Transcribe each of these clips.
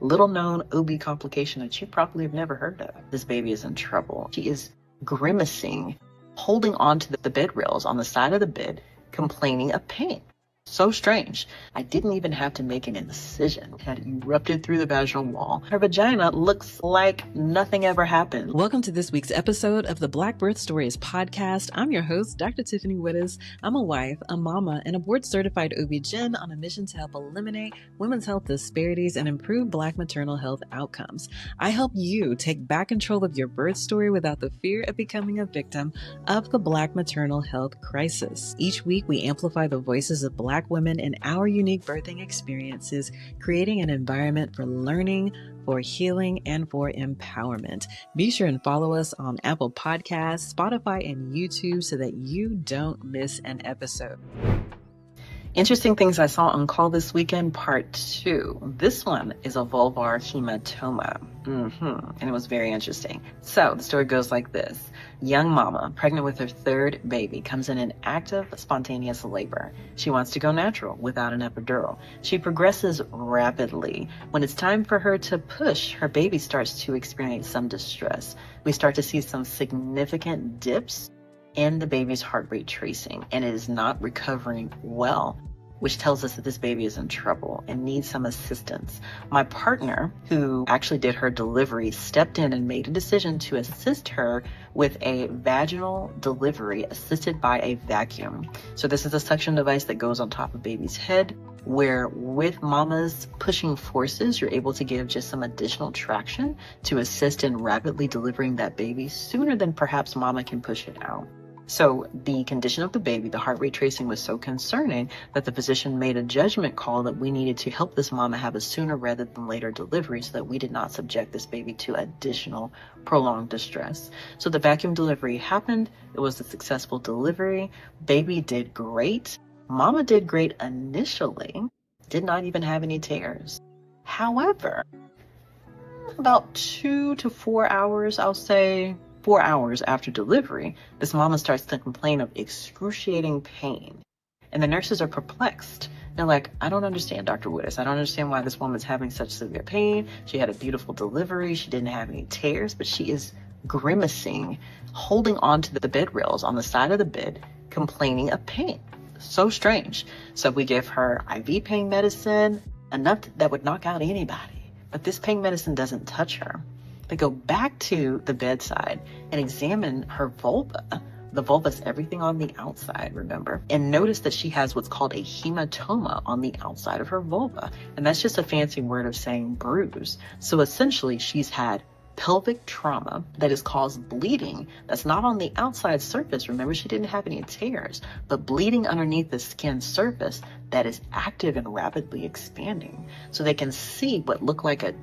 little known OB complication that you probably have never heard of. This baby is in trouble. She is grimacing, holding on to the bed rails on the side of the bed, complaining of pain. So strange. I didn't even have to make an incision. It had erupted through the vaginal wall. Her vagina looks like nothing ever happened. Welcome to this week's episode of the Black Birth Stories podcast. I'm your host, Dr. Tiffany Woodus. I'm a wife, a mama, and a board-certified OBGYN on a mission to help eliminate women's health disparities and improve Black maternal health outcomes. I help you take back control of your birth story without the fear of becoming a victim of the Black maternal health crisis. Each week, we amplify the voices of Black women in our unique birthing experiences, creating an environment for learning, for healing, and for empowerment. Be sure and follow us on Apple Podcasts, Spotify, and YouTube so that you don't miss an episode. Interesting things I saw on call this weekend, part 2. This one is a vulvar hematoma. And it was very interesting. So the story goes like this. Young mama, pregnant with her third baby, comes in an active, spontaneous labor. She wants to go natural without an epidural. She progresses rapidly. When it's time for her to push, her baby starts to experience some distress. We start to see some significant dips in the baby's heart rate tracing, and it is not recovering well, which tells us that this baby is in trouble and needs some assistance. My partner, who actually did her delivery, stepped in and made a decision to assist her with a vaginal delivery assisted by a vacuum. So this is a suction device that goes on top of baby's head, where with mama's pushing forces, you're able to give just some additional traction to assist in rapidly delivering that baby sooner than perhaps mama can push it out. So the condition of the baby, the heart rate tracing, was so concerning that the physician made a judgment call that we needed to help this mama have a sooner rather than later delivery so that we did not subject this baby to additional prolonged distress. So the vacuum delivery happened. It was a successful delivery. Baby did great. Mama did great initially, did not even have any tears. However, about 2 to 4 hours, I'll say, 4 hours after delivery, this mama starts to complain of excruciating pain. And the nurses are perplexed. They're like, I don't understand, Dr. Woodus. I don't understand why this woman's having such severe pain. She had a beautiful delivery. She didn't have any tears, but she is grimacing, holding on to the bed rails on the side of the bed, complaining of pain. So strange. So we give her IV pain medicine, enough that would knock out anybody. But this pain medicine doesn't touch her. They go back to the bedside and examine her vulva. The vulva is everything on the outside, remember? And notice that she has what's called a hematoma on the outside of her vulva. And that's just a fancy word of saying bruise. So essentially, she's had pelvic trauma that has caused bleeding that's not on the outside surface. Remember, she didn't have any tears, but bleeding underneath the skin surface that is active and rapidly expanding. So they can see what looked like a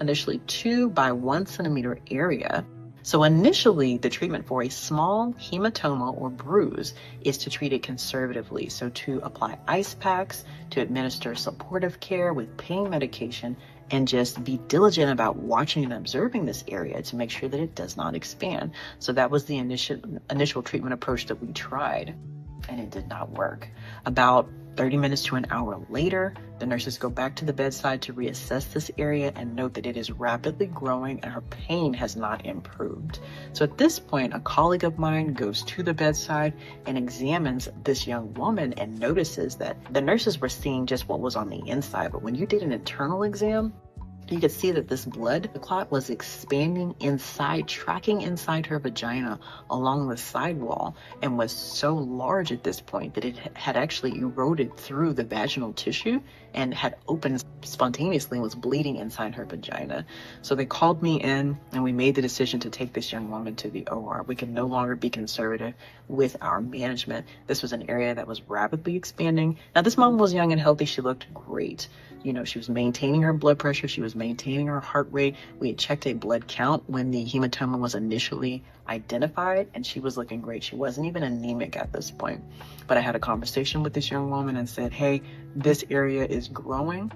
initially 2 by 1 centimeter area. So initially, the treatment for a small hematoma or bruise is to treat it conservatively. So to apply ice packs, to administer supportive care with pain medication, and just be diligent about watching and observing this area to make sure that it does not expand. So that was the initial treatment approach that we tried, and it did not work. About 30 minutes to an hour later, the nurses go back to the bedside to reassess this area and note that it is rapidly growing and her pain has not improved. So at this point, a colleague of mine goes to the bedside and examines this young woman and notices that the nurses were seeing just what was on the inside, but when you did an internal exam, you could see that this blood clot was expanding inside, tracking inside her vagina along the sidewall, and was so large at this point that it had actually eroded through the vaginal tissue and had opened spontaneously and was bleeding inside her vagina. So they called me in and we made the decision to take this young woman to the OR. We could no longer be conservative with our management. This was an area that was rapidly expanding. Now, this mom was young and healthy. She looked great. You know, she was maintaining her blood pressure. She was maintaining her heart rate. We had checked a blood count when the hematoma was initially identified, and she was looking great. She wasn't even anemic at this point. But I had a conversation with this young woman and said, hey, this area is growing.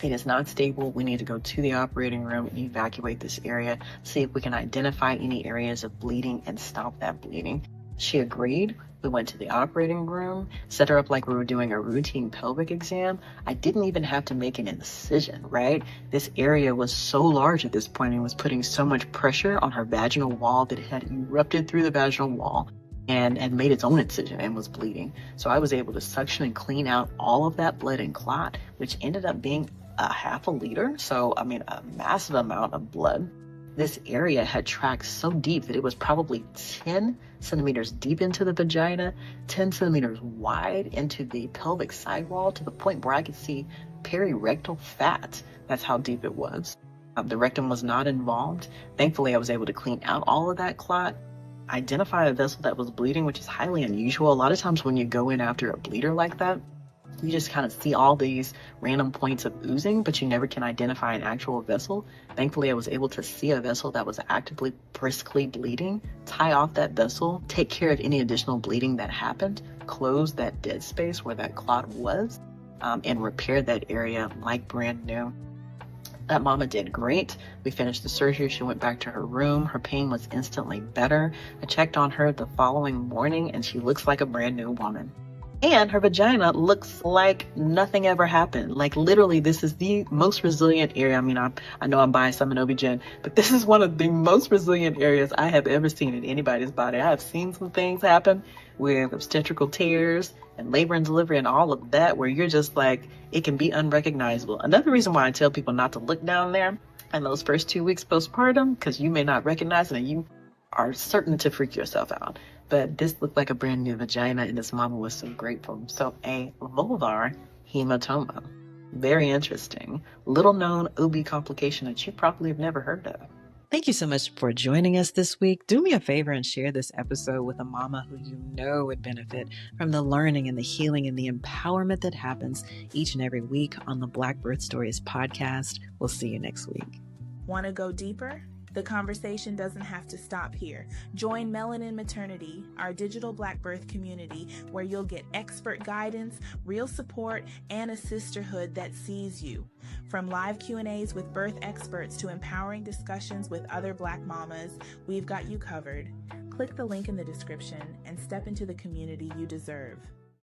It is not stable. We need to go to the operating room and evacuate this area, see if we can identify any areas of bleeding and stop that bleeding. She agreed. We went to the operating room, set her up like we were doing a routine pelvic exam. I didn't even have to make an incision, right? This area was so large at this point and was putting so much pressure on her vaginal wall that it had erupted through the vaginal wall and had made its own incision and was bleeding. So I was able to suction and clean out all of that blood and clot, which ended up being a half a liter. So, I mean, a massive amount of blood. This area had tracked so deep that it was probably 10 centimeters deep into the vagina, 10 centimeters wide into the pelvic sidewall, to the point where I could see perirectal fat. That's how deep it was. The rectum was not involved. Thankfully, I was able to clean out all of that clot, identify a vessel that was bleeding, which is highly unusual. A lot of times when you go in after a bleeder like that, you just kind of see all these random points of oozing, but you never can identify an actual vessel. Thankfully, I was able to see a vessel that was actively, briskly bleeding, tie off that vessel, take care of any additional bleeding that happened, close that dead space where that clot was, and repair that area like brand new. That mama did great. We finished the surgery. She went back to her room. Her pain was instantly better. I checked on her the following morning, and she looks like a brand new woman. And her vagina looks like nothing ever happened. Like literally, this is the most resilient area. I mean, I know I'm biased, I'm an OB-GYN, but this is one of the most resilient areas I have ever seen in anybody's body. I have seen some things happen with obstetrical tears and labor and delivery and all of that, where you're just like, it can be unrecognizable. Another reason why I tell people not to look down there in those first 2 weeks postpartum, because you may not recognize it and you are certain to freak yourself out. But this looked like a brand new vagina, and this mama was so grateful. So a vulvar hematoma. Very interesting. Little known OB complication that you probably have never heard of. Thank you so much for joining us this week. Do me a favor and share this episode with a mama who you know would benefit from the learning and the healing and the empowerment that happens each and every week on the Black Birth Stories podcast. We'll see you next week. Want to go deeper? The conversation doesn't have to stop here. Join Melanin Maternity, our digital Black birth community, where you'll get expert guidance, real support, and a sisterhood that sees you. From live Q&As with birth experts to empowering discussions with other Black mamas, we've got you covered. Click the link in the description and step into the community you deserve.